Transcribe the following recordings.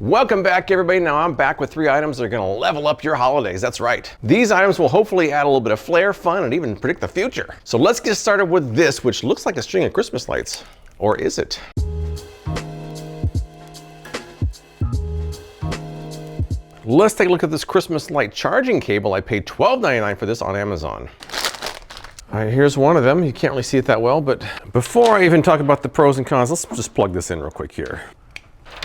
Welcome back, everybody. Now I'm back with 3 items that are going to level up your holidays. That's right. These items will hopefully add a little bit of flair, fun, and even predict the future. So let's get started with this, which looks like a string of Christmas lights. Or is it? Let's take a look at this Christmas light charging cable. I paid $12.99 for this on Amazon. All right, here's one of them. You can't really see it that well, but before I even talk about the pros and cons, let's just plug this in real quick here.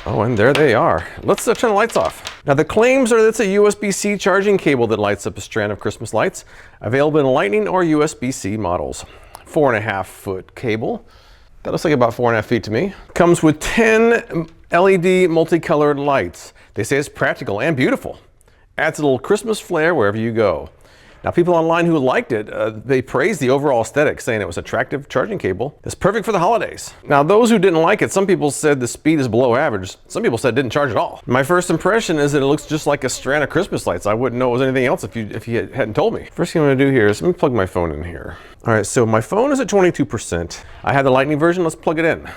Oh, and there they are. Let's turn the lights off. Now the claims are that it's a USB-C charging cable that lights up a strand of Christmas lights, available in Lightning or USB-C models. 4.5-foot cable. That looks like about 4.5 feet to me. Comes with 10 LED multicolored lights. They say it's practical and beautiful. Adds a little Christmas flair wherever you go. Now, people online who liked it, they praised the overall aesthetic, saying it was an attractive charging cable. It's perfect for the holidays. Now, those who didn't like it, some people said the speed is below average. Some people said it didn't charge at all. My first impression is that it looks just like a strand of Christmas lights. I wouldn't know it was anything else if you hadn't told me. First thing I'm gonna do here is let me plug my phone in here. All right, so my phone is at 22%. I have the Lightning version. Let's plug it in. All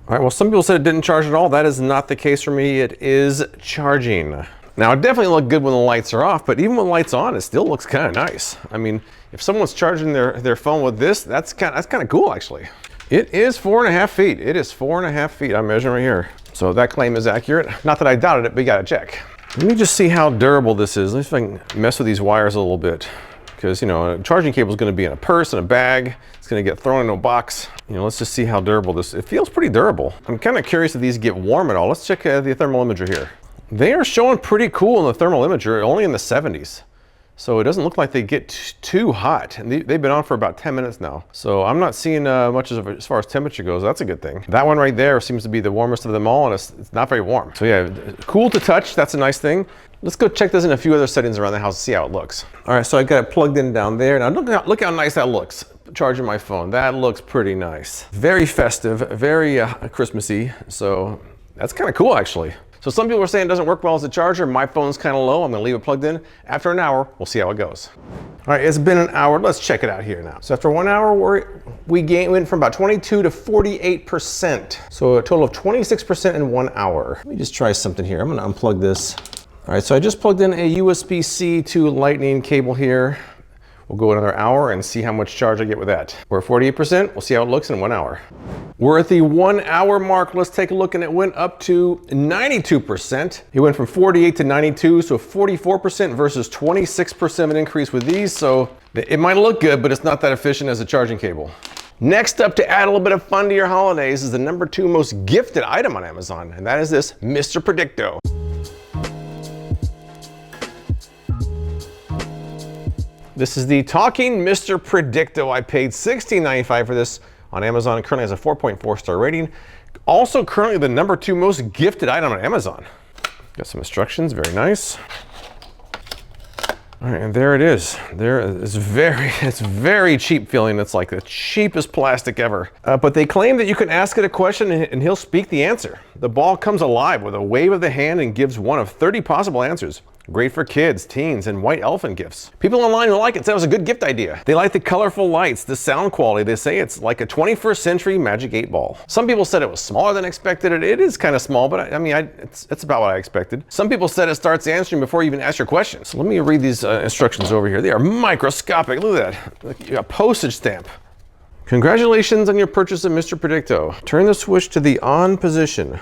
right, well, some people said it didn't charge at all. That is not the case for me. It is charging. Now, it definitely looks good when the lights are off, but even with lights on, it still looks kind of nice. I mean, if someone's charging their phone with this, that's kind of cool, actually. It is 4.5 feet. It is 4.5 feet. I'm measuring right here. So that claim is accurate. Not that I doubted it, but you gotta check. Let me just see how durable this is. Let me see if I can mess with these wires a little bit. Because, you know, a charging cable is going to be in a purse, in a bag. It's going to get thrown in a box. You know, let's just see how durable this is. It feels pretty durable. I'm kind of curious if these get warm at all. Let's check the thermal imager here. They are showing pretty cool in the thermal imager, only in the 70s. So it doesn't look like they get too hot. And they've been on for about 10 minutes now. So I'm not seeing much as far as temperature goes. That's a good thing. That one right there seems to be the warmest of them all, and it's not very warm. So yeah, cool to touch. That's a nice thing. Let's go check this in a few other settings around the house to see how it looks. All right, so I got it plugged in down there. Now look how nice that looks, charging my phone. That looks pretty nice. Very festive, very Christmassy. So that's kind of cool, actually. So some people are saying it doesn't work well as a charger. My phone's kind of low. I'm gonna leave it plugged in. After an hour, we'll see how it goes. All right, it's been an hour. Let's check it out here now. So after 1 hour, we went from about 22 to 48%. So a total of 26% in 1 hour. Let me just try something here. I'm gonna unplug this. All right, so I just plugged in a USB-C to Lightning cable here. We'll go another hour and see how much charge I get with that. We're at 48%. We'll see how it looks in 1 hour. We're at the 1 hour mark. Let's take a look, and it went up to 92%. It went from 48 to 92, so 44% versus 26% of an increase with these. So it might look good, but it's not that efficient as a charging cable. Next up, to add a little bit of fun to your holidays, is the #2 most gifted item on Amazon, and that is this Mr. Predicto. This is the talking Mr. Predicto. I paid $16.95 for this on Amazon. It currently has a 4.4 star rating. Also currently the #2 most gifted item on Amazon. Got some instructions, very nice. All right, and there it is. It's very cheap feeling. It's like the cheapest plastic ever. But they claim that you can ask it a question and he'll speak the answer. The ball comes alive with a wave of the hand and gives one of 30 possible answers. Great for kids, teens, and white elephant gifts. People online who like it said it was a good gift idea. They like the colorful lights, the sound quality. They say it's like a 21st century Magic 8 ball. Some people said it was smaller than expected. It is kind of small, but it's about what I expected. Some people said it starts answering before you even ask your question. So let me read these instructions over here. They are microscopic. Look at that. You got a postage stamp. Congratulations on your purchase of Mr. Predicto. Turn the switch to the on position.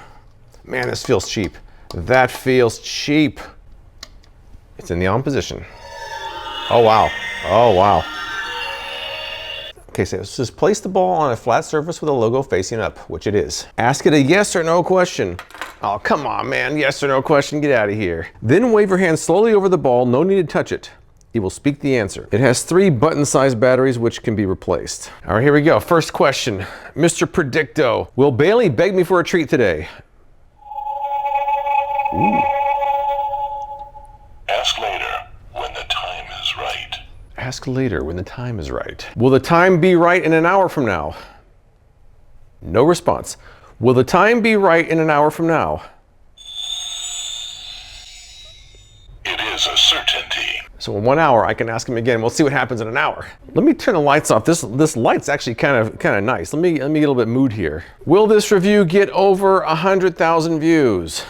Man, this feels cheap. That feels cheap. It's in the on position. Oh, wow. Oh, wow. Okay, so it says place the ball on a flat surface with a logo facing up, which it is. Ask it a yes or no question. Oh, come on, man. Yes or no question. Get out of here. Then wave your hand slowly over the ball. No need to touch it. It will speak the answer. It has 3 button-sized batteries, which can be replaced. All right, here we go. First question. Mr. Predicto, will Bailey beg me for a treat today? Ooh. Ask later when the time is right. Ask later when the time is right. Will the time be right in an hour from now? No response. Will the time be right in an hour from now? It is a certainty. So in 1 hour, I can ask him again. We'll see what happens in an hour. Let me turn the lights off. This light's actually kind of nice. Let me get a little bit mood here. Will this review get over 100,000 views?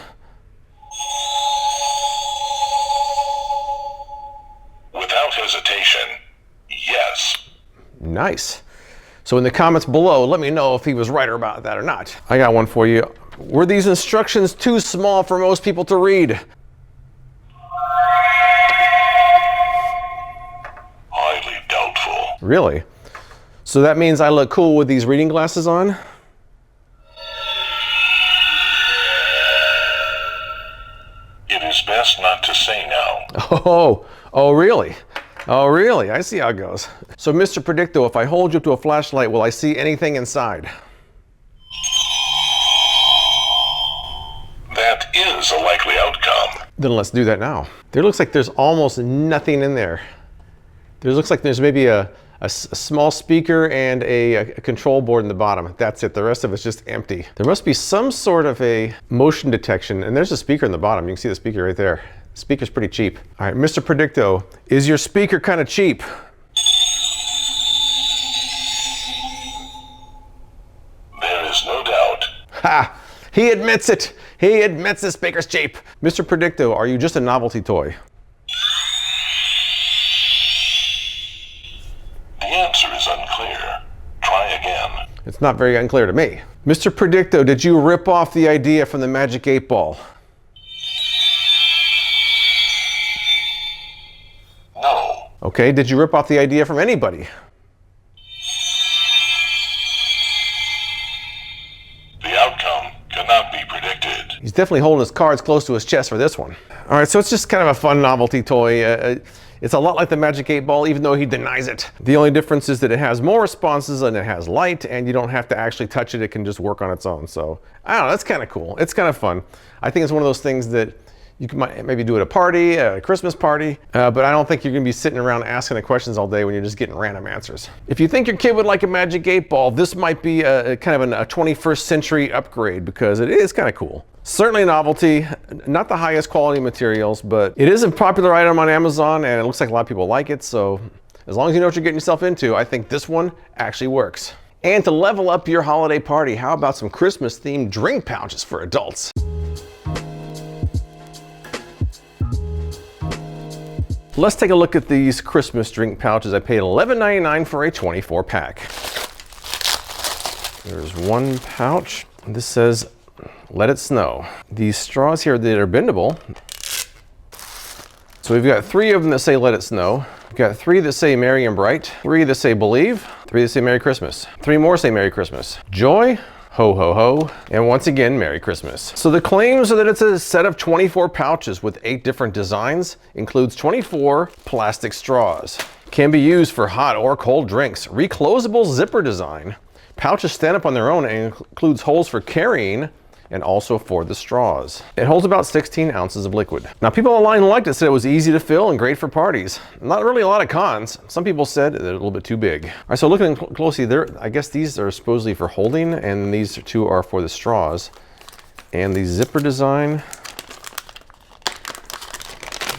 Without hesitation, yes. Nice. So in the comments below, let me know if he was right about that or not. I got one for you. Were these instructions too small for most people to read? Highly doubtful. Really? So that means I look cool with these reading glasses on? It is best not to say now. Oh, really? Oh, really? I see how it goes. So, Mr. Predicto, if I hold you up to a flashlight, will I see anything inside? That is a likely outcome. Then let's do that now. There looks like there's almost nothing in there. There looks like there's maybe a small speaker and a control board in the bottom. That's it. The rest of it's just empty. There must be some sort of a motion detection, and there's a speaker in the bottom. You can see the speaker right there. Speaker's pretty cheap. All right, Mr. Predicto, is your speaker kind of cheap? There is no doubt. Ha! He admits it. He admits the speaker's cheap. Mr. Predicto, are you just a novelty toy? The answer is unclear. Try again. It's not very unclear to me. Mr. Predicto, did you rip off the idea from the Magic 8 Ball? No. Okay, did you rip off the idea from anybody? The outcome cannot be predicted. He's definitely holding his cards close to his chest for this one. All right, so it's just kind of a fun novelty toy. It's a lot like the Magic 8 Ball, even though he denies it. The only difference is that it has more responses and it has light, and you don't have to actually touch it. It can just work on its own. So, I don't know, that's kind of cool. It's kind of fun. I think it's one of those things that you might maybe do at a party, a Christmas party, but I don't think you're gonna be sitting around asking the questions all day when you're just getting random answers. If you think your kid would like a Magic 8 Ball, this might be a kind of a 21st century upgrade because it is kind of cool. Certainly a novelty, not the highest quality materials, but it is a popular item on Amazon and it looks like a lot of people like it. So as long as you know what you're getting yourself into, I think this one actually works. And to level up your holiday party, how about some Christmas themed drink pouches for adults? Let's take a look at these Christmas drink pouches. I paid $11.99 for a 24 pack. There's one pouch. This says, "Let it snow." These straws here that are bendable. So we've got 3 of them that say "Let it snow." We've got 3 that say "Merry and Bright." 3 that say "Believe." 3 that say "Merry Christmas." 3 more say "Merry Christmas." Joy, ho ho ho, and once again, Merry Christmas. So the claims are that it's a set of 24 pouches with 8 different designs, includes 24 plastic straws. Can be used for hot or cold drinks. Reclosable zipper design. Pouches stand up on their own and includes holes for carrying and also for the straws. It holds about 16 ounces of liquid. Now, people online liked it, said it was easy to fill and great for parties. Not really a lot of cons. Some people said they're a little bit too big. All right, so looking closely there, I guess these are supposedly for holding and these 2 are for the straws. And the zipper design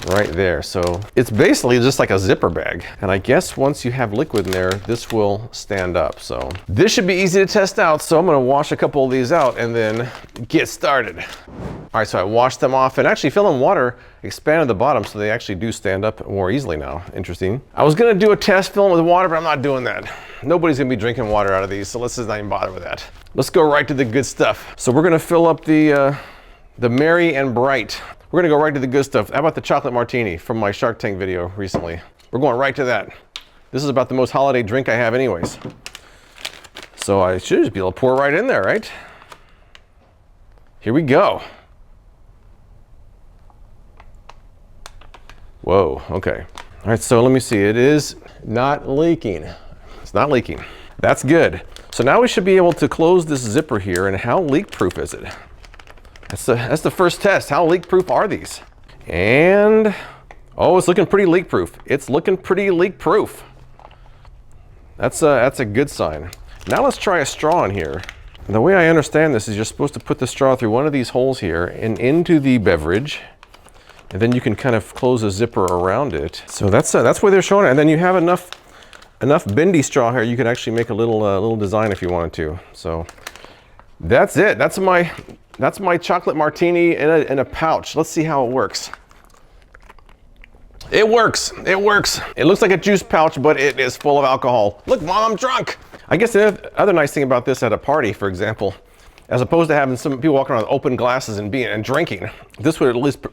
right there. So it's basically just like a zipper bag. And I guess once you have liquid in there, this will stand up. So this should be easy to test out. So I'm gonna wash a couple of these out and then get started. All right, so I washed them off and actually filling water expanded the bottom so they actually do stand up more easily now. Interesting. I was gonna do a test filling with water, but I'm not doing that. Nobody's gonna be drinking water out of these, so let's just not even bother with that. Let's go right to the good stuff. So we're gonna fill up the Merry and Bright. We're gonna go right to the good stuff. How about the chocolate martini from my Shark Tank video recently? We're going right to that. This is about the most holiday drink I have anyways. So I should just be able to pour right in there, right? Here we go. Whoa, okay. All right, so let me see. It is not leaking. It's not leaking. That's good. So now we should be able to close this zipper here. And how leak-proof is it? That's the first test. How leak-proof are these? And, oh, it's looking pretty leak-proof. It's looking pretty leak-proof. That's a good sign. Now let's try a straw in here. The way I understand this is you're supposed to put the straw through one of these holes here and into the beverage. And then you can kind of close a zipper around it. So that's where they're showing it. And then you have enough bendy straw here, you could actually make a little design if you wanted to. So that's it. That's my chocolate martini in a pouch. Let's see how it works. It works. It works. It looks like a juice pouch, but it is full of alcohol. Look, Mom, I'm drunk. I guess the other nice thing about this at a party, for example, as opposed to having some people walking around with open glasses and drinking, this would at least,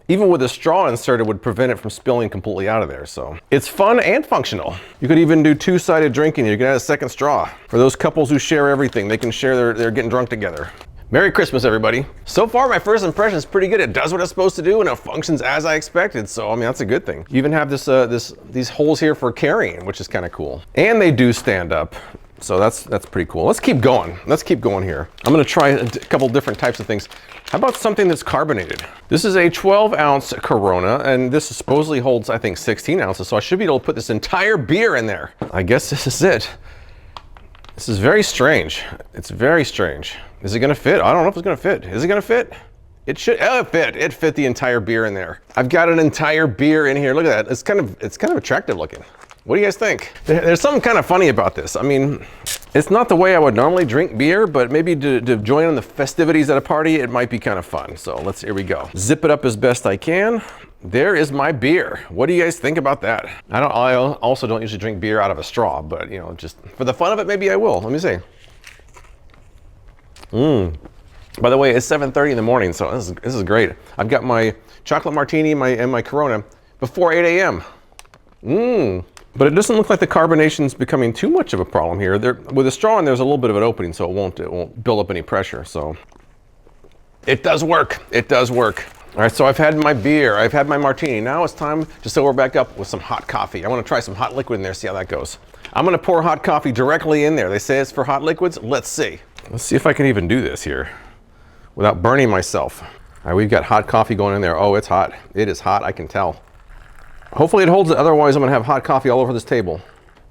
even with a straw inserted, would prevent it from spilling completely out of there. So it's fun and functional. You could even do two-sided drinking. You can add a second straw. For those couples who share everything, they can share their getting drunk together. Merry Christmas, everybody. So far, my first impression is pretty good. It does what it's supposed to do and it functions as I expected. So, I mean, that's a good thing. You even have these holes here for carrying, which is kind of cool. And they do stand up. So that's pretty cool. Let's keep going. Let's keep going here. I'm gonna try a couple different types of things. How about something that's carbonated? This is a 12-ounce Corona, and this supposedly holds, I think, 16 ounces. So I should be able to put this entire beer in there. I guess this is it. This is very strange. It's very strange. Is it gonna fit? I don't know if it's gonna fit. Is it gonna fit? It should. Oh, it fit. It fit the entire beer in there. I've got an entire beer in here. Look at that. It's kind of attractive looking. What do you guys think? There's something kind of funny about this. I mean, it's not the way I would normally drink beer, but maybe to join in the festivities at a party, it might be kind of fun. So here we go. Zip it up as best I can. There is my beer. What do you guys think about that? I also don't usually drink beer out of a straw, but you know, just for the fun of it, maybe I will. Let me see. By the way, it's 7:30 in the morning, so this is great. I've got my chocolate martini and my Corona before 8 a.m. But it doesn't look like the carbonation's becoming too much of a problem here. With a straw in, there's a little bit of an opening, so it won't build up any pressure. So it does work. It does work. All right, so I've had my beer, I've had my martini. Now it's time to sober back up with some hot coffee. I want to try some hot liquid in there, see how that goes. I'm going to pour hot coffee directly in there. They say it's for hot liquids. Let's see. Let's see if I can even do this here without burning myself. All right, we've got hot coffee going in there. Oh, it's hot. It is hot, I can tell. Hopefully it holds it, otherwise I'm gonna have hot coffee all over this table.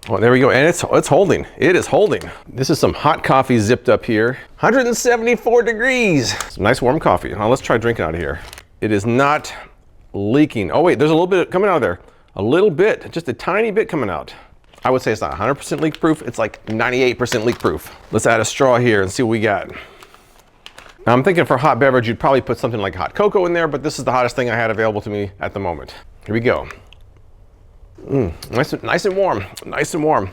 Oh, there we go, and it's holding. It is holding. This is some hot coffee zipped up here. 174 degrees. Some nice warm coffee. Now let's try drinking out of here. It is not leaking. Oh wait, there's a little bit coming out of there. A little bit, just a tiny bit coming out. I would say it's not 100% leak proof, it's like 98% leak proof. Let's add a straw here and see what we got. Now I'm thinking for hot beverage, you'd probably put something like hot cocoa in there, but this is the hottest thing I had available to me at the moment. Here we go. Nice and warm, nice and warm.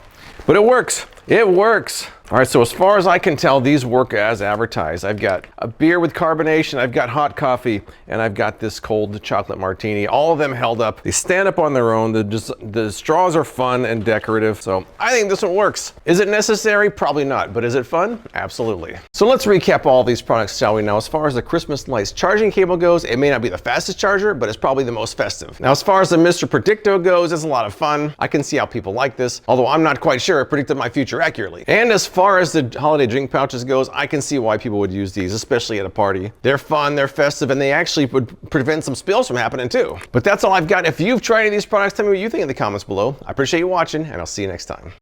But it works, it works. All right, so as far as I can tell, these work as advertised. I've got a beer with carbonation, I've got hot coffee, and I've got this cold chocolate martini. All of them held up. They stand up on their own. The straws are fun and decorative, so I think this one works. Is it necessary? Probably not, but is it fun? Absolutely. So let's recap all these products, shall we? Now, as far as the Christmas lights charging cable goes, it may not be the fastest charger, but it's probably the most festive. Now, as far as the Mr. Predicto goes, it's a lot of fun. I can see how people like this, although I'm not quite sure it predicted my future accurately. And as far as the holiday drink pouches goes, I can see why people would use these, especially at a party. They're fun, they're festive, and they actually would prevent some spills from happening too. But that's all I've got. If you've tried any of these products, tell me what you think in the comments below. I appreciate you watching, and I'll see you next time.